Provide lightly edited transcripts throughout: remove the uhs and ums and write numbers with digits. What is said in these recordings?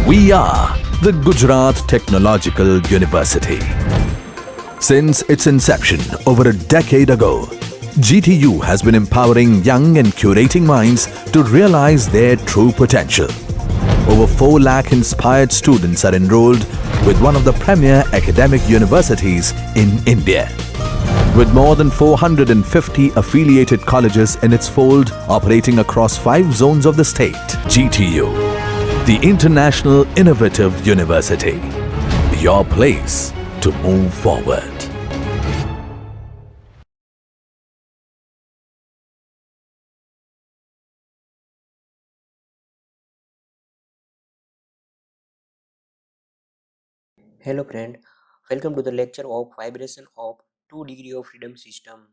We are the Gujarat Technological University. Since its inception over a decade ago, GTU has been empowering young and curating minds to realize their true potential. Over 4 lakh inspired students are enrolled with one of the premier academic universities in India. With more than 450 affiliated colleges in its fold operating across 5 zones of the state, GTU, the International Innovative University, your place to move forward. Hello friend, welcome to the lecture of vibration of 2 degree of freedom system.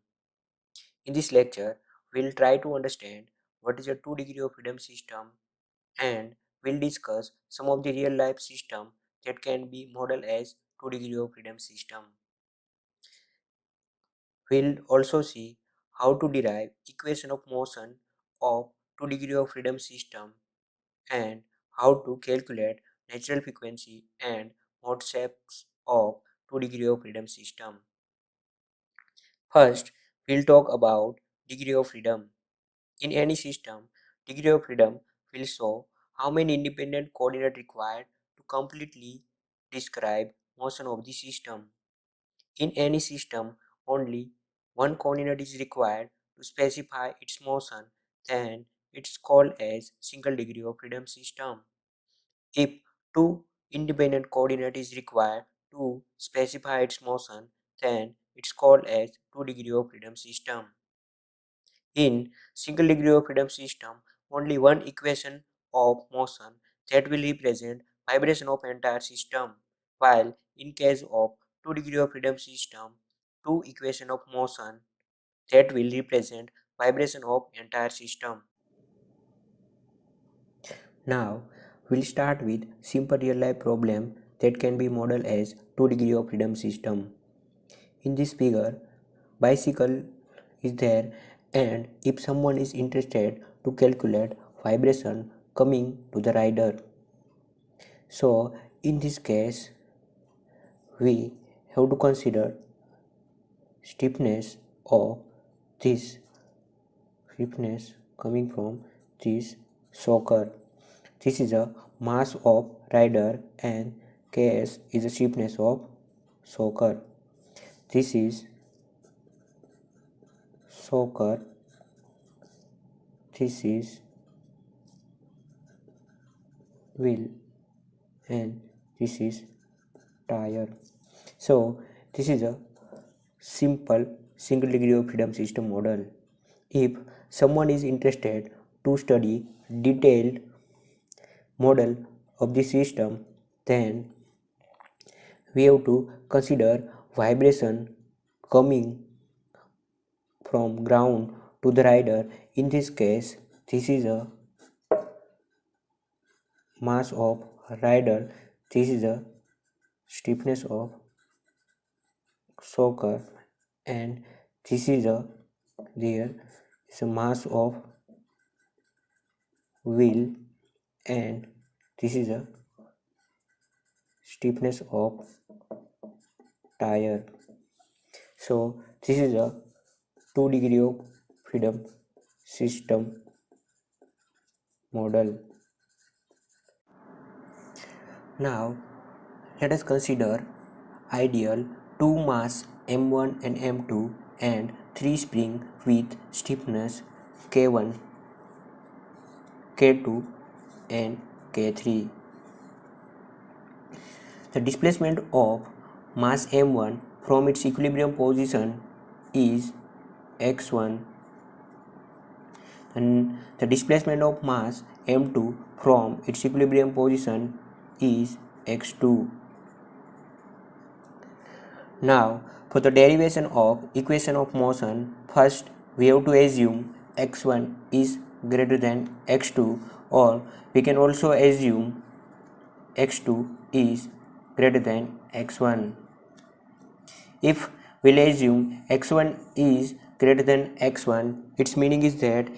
In this lecture, we'll try to understand what is a 2 degree of freedom system and we'll discuss some of the real life system that can be modeled as 2 degree of freedom system. We'll also see how to derive equation of motion of 2 degree of freedom system and how to calculate natural frequency and mode shapes of 2 degree of freedom system. First, we'll talk about degree of freedom. In any system, degree of freedom will show how many independent coordinates required to completely describe motion of the system. In any system, only one coordinate is required to specify its motion, then it's called as single degree of freedom system. If two independent coordinate is required to specify its motion, then it's called as 2 degree of freedom system. In single degree of freedom system, only one equation of motion that will represent vibration of entire system, while in case of 2 degree of freedom system, two equation of motion that will represent vibration of entire system. Now, we'll start with simple real life problem that can be modeled as 2 degree of freedom system. In this figure, bicycle is there and if someone is interested to calculate vibration coming to the rider. So in this case, we have to consider stiffness of this stiffness coming from this shocker. This is a mass of rider and Ks is the stiffness of shocker. This is shocker. This is wheel and this is tire. So this is a simple single degree of freedom system model. If someone is interested to study detailed model of the system, then we have to consider vibration coming from ground to the rider. In this case, this is a mass of rider, this is the stiffness of shocker, and this is a there is a mass of wheel and this is a stiffness of tire. So this is a 2 degree of freedom system model. Now let us consider ideal 2 mass M1 and M2 and 3 spring with stiffness K1, K2 and K3. The displacement of mass M1 from its equilibrium position is x1 and the displacement of mass M2 from its equilibrium position is x2. Now for the derivation of equation of motion, first we have to assume x1 is greater than x2, or we can also assume x2 is greater than x1. If we'll assume x1 is greater than x1, its meaning is that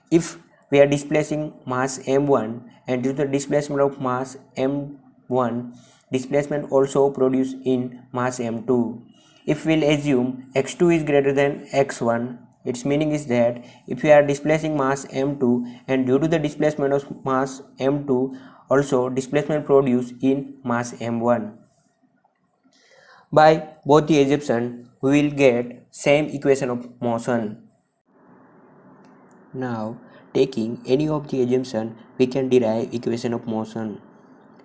if we are displacing mass m1, and due to the displacement of mass m1, displacement also produced in mass m2. If we'll assume x2 is greater than x1, its meaning is that if we are displacing mass m2, and due to the displacement of mass m2, also displacement produced in mass m1. By both the assumption, we will get same equation of motion. Now, taking any of the assumption, we can derive equation of motion.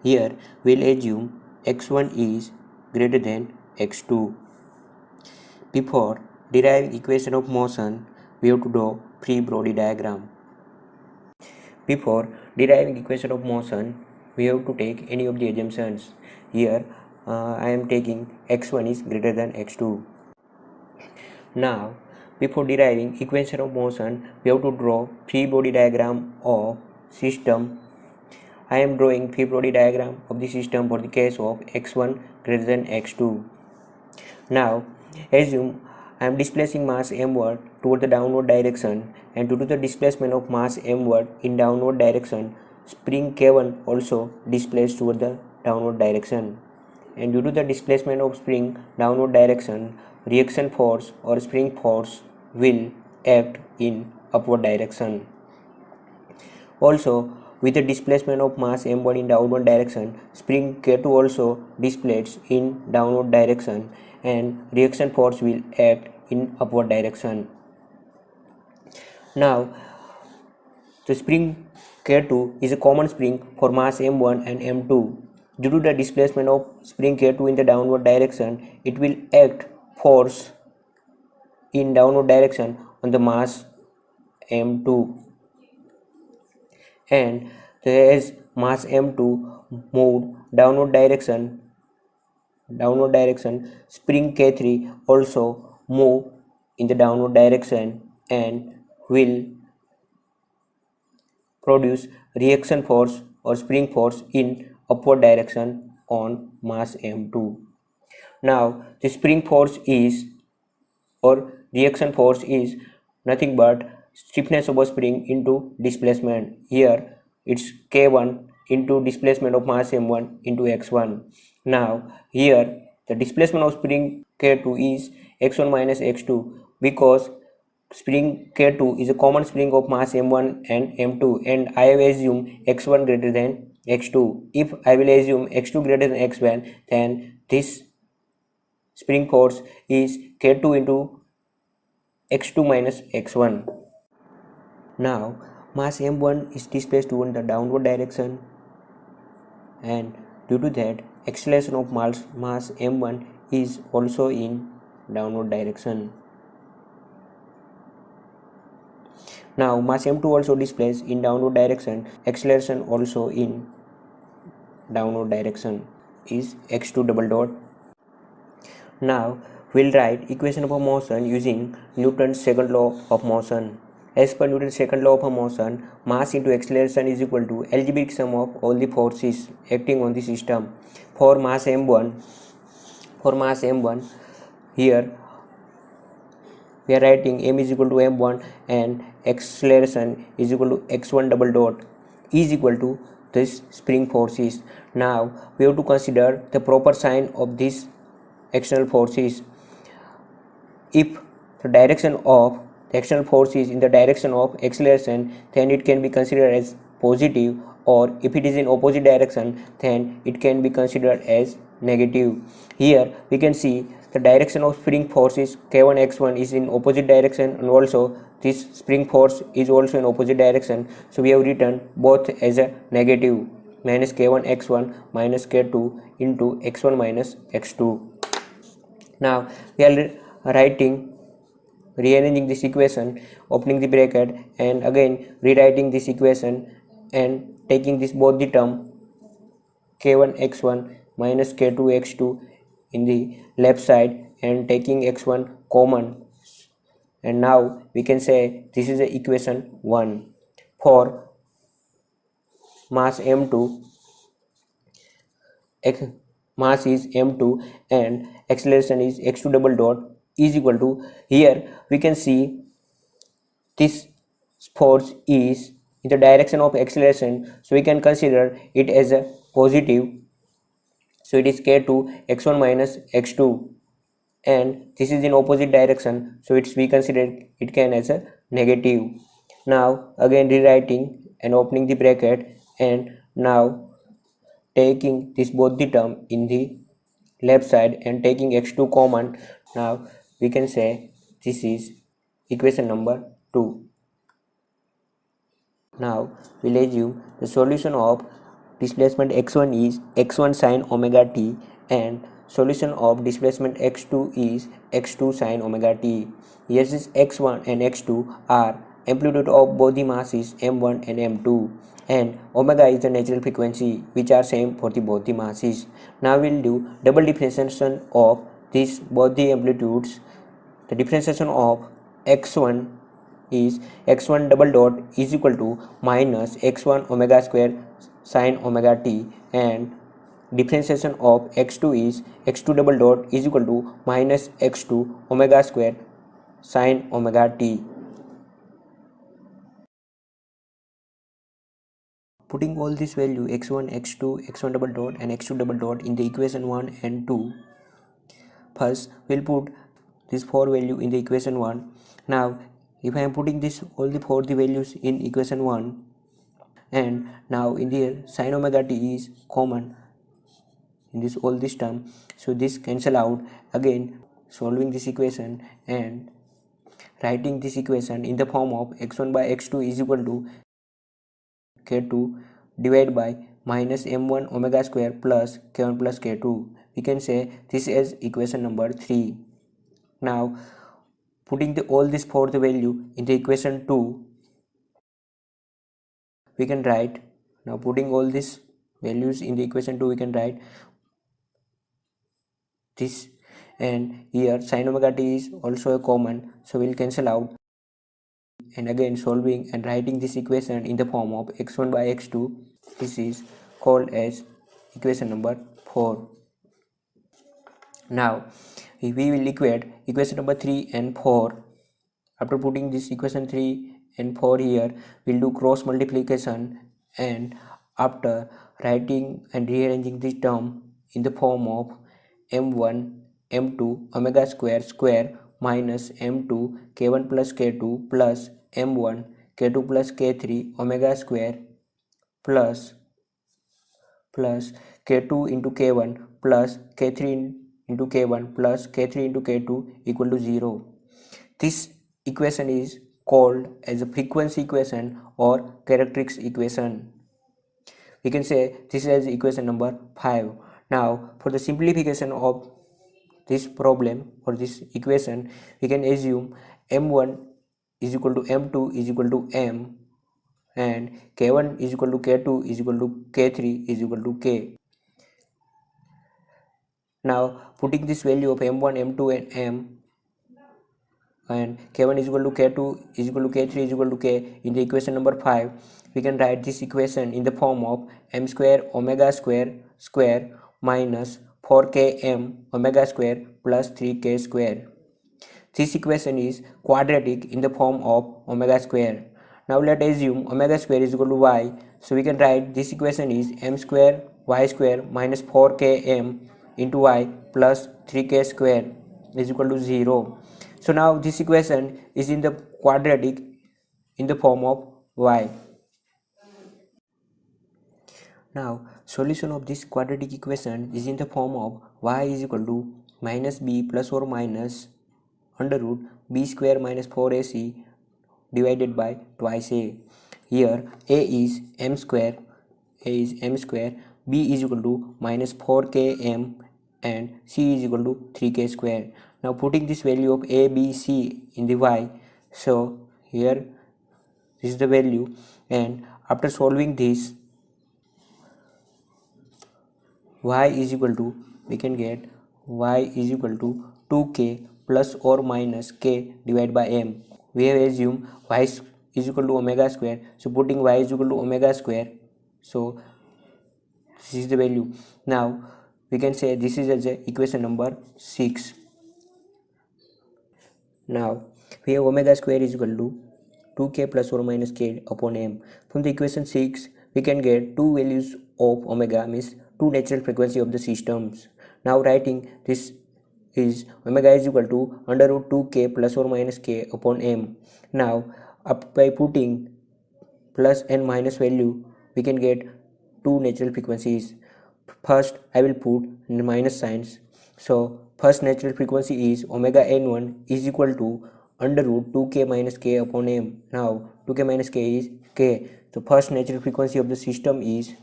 Here, we'll assume x1 is greater than x2. Before deriving equation of motion, we have to draw free body diagram. Before deriving equation of motion, we have to take any of the assumptions. Here, I am taking x1 is greater than x2. Now, before deriving equation of motion, we have to draw free body diagram of system. I am drawing free body diagram of the system for the case of x1 greater than x2. Now, assume I am displacing mass mward toward the downward direction, and due to the displacement of mass mward in downward direction, spring K1 also displaced toward the downward direction. And due to the displacement of spring downward direction, reaction force or spring force will act in upward direction. Also, with the displacement of mass m1 in downward direction, spring K2 also displaced in downward direction, and reaction force will act in upward direction. Now, the spring K2 is a common spring for mass m1 and m2. Due to the displacement of spring K2 in the downward direction, it will act force in downward direction on the mass m2. And as mass m2 moved downward direction, spring K3 also move in the downward direction and will produce reaction force or spring force in upward direction on mass m2. Now, the spring force is or reaction force is nothing but stiffness of a spring into displacement. Here it's K1 into displacement of mass m1 into x1. Now here the displacement of spring K2 is x1 minus x2, because spring K2 is a common spring of mass m1 and m2, and I have assumed x1 greater than x2. If I will assume x2 greater than x1, then this spring force is K2 into x2 minus x1. Now, mass m1 is displaced toward the downward direction, and due to that, acceleration of mass m1 is also in downward direction. Now, mass m2 also displaced in downward direction, acceleration also in downward direction is x2 double dot. Now, we'll write equation of a motion using Newton's second law of motion. As per Newton's second law of motion, mass into acceleration is equal to algebraic sum of all the forces acting on the system. For mass m1, here we are writing m is equal to m1 and acceleration is equal to x1 double dot is equal to this spring forces. Now we have to consider the proper sign of these external forces. If the direction of the external force is in the direction of acceleration, then it can be considered as positive, or if it is in opposite direction, then it can be considered as negative. Here we can see the direction of spring force is K1 x1 is in opposite direction, and also this spring force is also in opposite direction, so we have written both as a negative, minus K1 x1 minus K2 into x1 minus x2. Now we are rearranging this equation, opening the bracket and again rewriting this equation and taking this both the term K1 x1 minus K2 x2 in the left side and taking x1 common, and now we can say this is the equation 1. For mass m2, mass is m2 and acceleration is x2 double dot is equal to, here we can see this force is in the direction of acceleration, so we can consider it as a positive, so it is k2 x1 minus x2, and this is in opposite direction, so we consider it can as a negative. Now again rewriting and opening the bracket, and now taking this both the term in the left side and taking x2 common, now we can say this is equation number 2. Now we'll assume the solution of displacement x1 is x1 sine omega t, and solution of displacement x2 is x2 sine omega t. Here this x1 and x2 are amplitude of both the masses m1 and m2, and omega is the natural frequency which are same for the both the masses. Now we'll do double differentiation of this both the amplitudes. The differentiation of x1 is x1 double dot is equal to minus x1 omega square sine omega t, and differentiation of x2 is x2 double dot is equal to minus x2 omega square sine omega t. Putting all this value x1, x2, x1 double dot and x2 double dot in the equation 1 and 2. First we'll put this 4 value in the equation 1. Now if I am putting this all the 4 the values in equation 1, and now in here sin omega t is common in this all this term, so this cancel out. Again solving this equation and writing this equation in the form of x1 by x2 is equal to k2 divided by minus m1 omega square plus k1 plus k2. We can say this is equation number 3. Now putting all this for the value in the equation 2, we can write, now putting all these values in the equation 2, we can write this, and here sin omega t is also a common, so we'll cancel out. And again solving and writing this equation in the form of x1 by x2, this is called as equation number 4. Now if we will equate equation number 3 and 4. After putting this equation 3 and 4 here, we'll do cross multiplication, and after writing and rearranging this term in the form of m1 m2 omega square minus m2 k1 plus k2 plus m1 k2 plus k3 omega square plus k2 into k1 plus k3 into k1 plus k3 into k2 equal to 0. This equation is called as a frequency equation or characteristics equation. We can say this is equation number 5. Now for the simplification of this problem or this equation, we can assume m1 is equal to m2 is equal to m, and k1 is equal to k2 is equal to k3 is equal to k. Now putting this value of m1 m2 and m, and k1 is equal to k2 is equal to k3 is equal to k in the equation number 5, we can write this equation in the form of m square omega square minus 4km omega square plus 3k square. This equation is quadratic in the form of omega square. Now let us assume omega square is equal to y, so we can write this equation is m square y square minus 4km into y plus 3k square is equal to 0. So now this equation is in the quadratic in the form of y. Now solution of this quadratic equation is in the form of y is equal to minus b plus or minus under root b square minus 4ac divided by twice a. Here a is m square, b is equal to minus 4km, and c is equal to 3k square. Now putting this value of a, b, c in the y, so here this is the value, and after solving this, y is equal to, we can get y is equal to 2k plus or minus k divided by m. We have assumed y is equal to omega square, so putting y is equal to omega square, so this is the value. Now we can say this is as a equation number 6. Now we have omega square is equal to 2k plus or minus k upon m. From the equation 6, we can get two values of omega, means two natural frequency of the systems. Now writing this is omega is equal to under root 2k plus or minus k upon m. Now by putting plus and minus value, we can get two natural frequencies. First I will put minus signs. So first natural frequency is omega n1 is equal to under root 2k minus k upon m. Now 2k minus k is k. So first natural frequency of the system is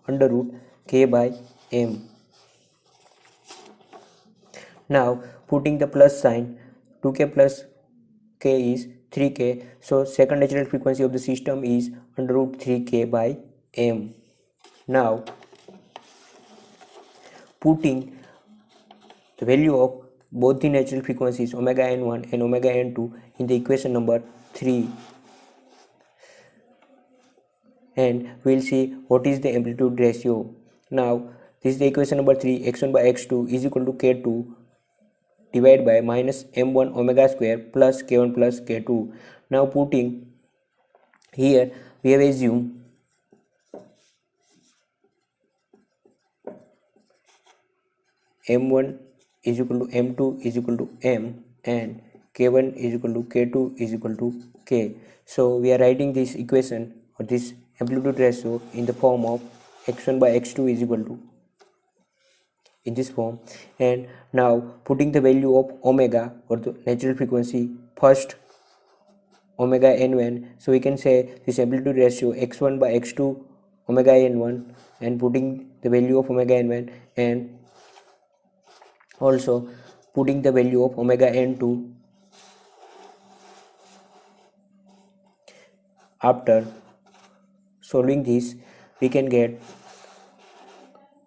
under root k by m. Now putting the plus sign, 2k plus k is 3k. So second natural frequency of the system is under root 3k by m. Now putting the value of both the natural frequencies omega n1 and omega n2 in the equation number 3, and we'll see what is the amplitude ratio. Now this is the equation number 3, x1 by x2 is equal to k2 divided by minus m1 omega square plus k1 plus k2. Now putting here, we have assumed m1 is equal to m2 is equal to m and k1 is equal to k2 is equal to k. So we are writing this equation or this amplitude ratio in the form of x1 by x2 is equal to in this form. And now putting the value of omega or the natural frequency, first omega n1, so we can say this amplitude ratio x1 by x2 omega n1, and putting the value of omega n1 and also putting the value of omega n2. After solving this, we can get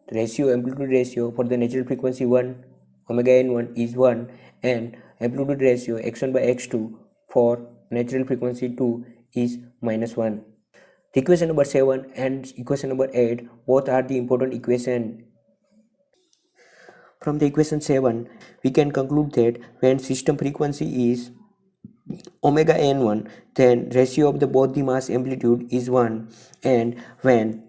the ratio, amplitude ratio for the natural frequency 1 omega n1 is 1, and amplitude ratio x1 by x2 for natural frequency 2 is -1. The equation number 7 and equation number 8 both are the important equation. From the equation 7, we can conclude that when system frequency is omega n1, then ratio of the both the mass amplitude is 1, and when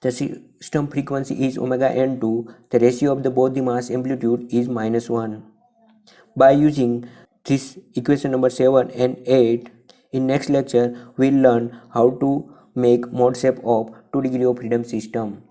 the system frequency is omega n2, the ratio of the both the mass amplitude is -1. By using this equation number 7 and 8, in next lecture we'll learn how to make mode shape of 2 degree of freedom system.